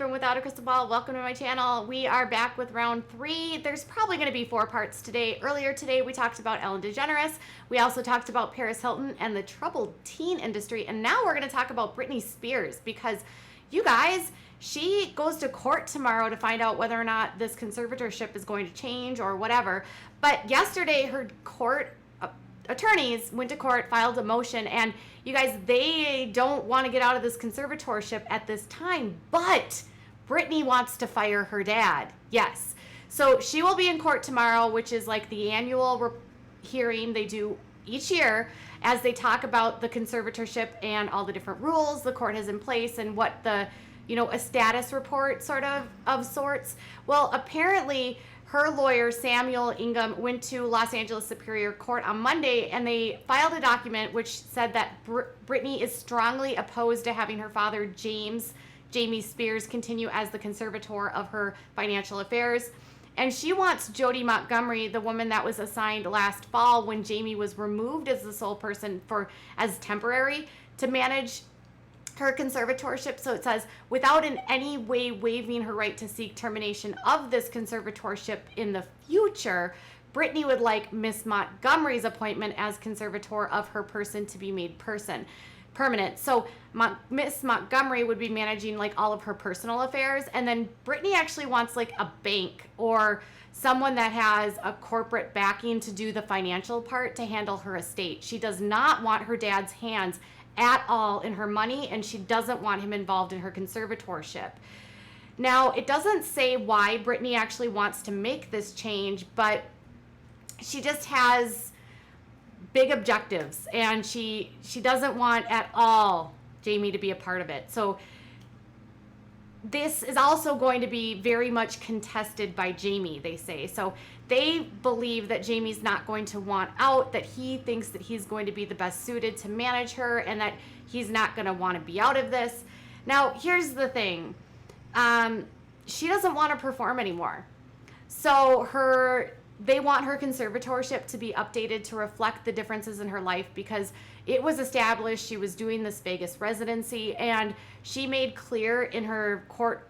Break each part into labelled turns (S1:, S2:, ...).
S1: from Without a Crystal Ball. Welcome to my channel. We are back with round 3. There's probably going to be 4 parts today. Earlier today, we talked about Ellen DeGeneres. We also talked about Paris Hilton and the troubled teen industry. And now we're going to talk about Britney Spears because, you guys, she goes to court tomorrow to find out whether or not this conservatorship is going to change or whatever. But yesterday, her court attorneys went to court, filed a motion, and you guys, they don't want to get out of this conservatorship at this time, but Britney wants to fire her dad. Yes. So she will be in court tomorrow, which is like the annual hearing they do each year as they talk about the conservatorship and all the different rules the court has in place and what the, a status report sort of sorts. Well, apparently her lawyer, Samuel Ingham, went to Los Angeles Superior Court on Monday, and they filed a document which said that Britney is strongly opposed to having her father, Jamie Spears, continue as the conservator of her financial affairs. And she wants Jody Montgomery, the woman that was assigned last fall when Jamie was removed as the sole person as temporary, to manage her conservatorship. So it says, without in any way waiving her right to seek termination of this conservatorship in the future, Britney would like Miss Montgomery's appointment as conservator of her person to be made permanent. So Miss Montgomery would be managing like all of her personal affairs, and then Britney actually wants like a bank or someone that has a corporate backing to do the financial part to handle her estate. She does not want her dad's hands at all in her money, and she doesn't want him involved in her conservatorship. Now, it doesn't say why Britney actually wants to make this change, but she just has big objectives, and she doesn't want at all Jamie to be a part of it. So this is also going to be very much contested by Jamie, they say. So they believe that Jamie's not going to want out, that he thinks that he's going to be the best suited to manage her, and that he's not going to want to be out of this. Now, here's the thing. She doesn't want to perform anymore. So they want her conservatorship to be updated to reflect the differences in her life, because it was established she was doing this Vegas residency, and she made clear in her court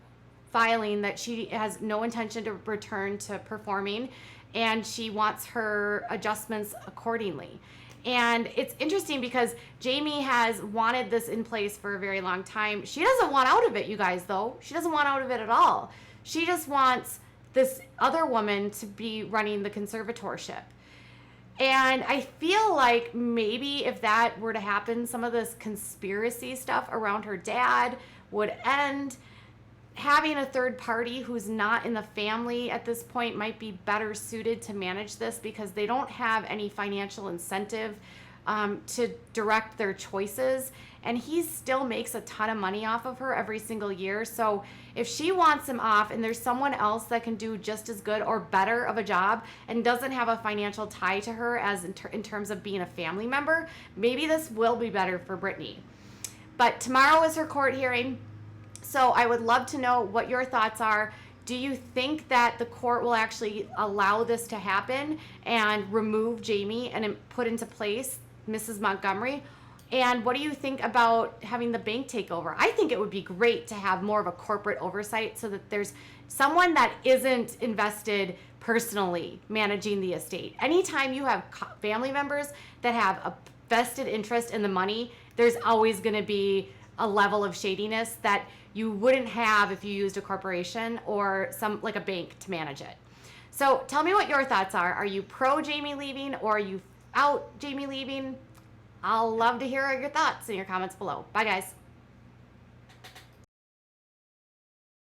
S1: filing that she has no intention to return to performing, and she wants her adjustments accordingly. And it's interesting because Jamie has wanted this in place for a very long time. She doesn't want out of it, you guys, though. She doesn't want out of it at all. She just wants this other woman to be running the conservatorship. And I feel like maybe if that were to happen, some of this conspiracy stuff around her dad would end. Having a third party who's not in the family at this point might be better suited to manage this, because they don't have any financial incentive to direct their choices, and he still makes a ton of money off of her every single year. So if she wants him off and there's someone else that can do just as good or better of a job and doesn't have a financial tie to her as in terms of being a family member, maybe this will be better for Britney. But tomorrow is her court hearing, so I would love to know what your thoughts are. Do you think that the court will actually allow this to happen and remove Jamie and put into place Mrs. Montgomery? And what do you think about having the bank take over? I think it would be great to have more of a corporate oversight so that there's someone that isn't invested personally managing the estate. Anytime you have family members that have a vested interest in the money, there's always going to be a level of shadiness that you wouldn't have if you used a corporation or like a bank to manage it. So tell me what your thoughts are. Are you pro Jamie leaving, or are you out Jamie leaving? I'll love to hear your thoughts in your comments below. Bye, guys.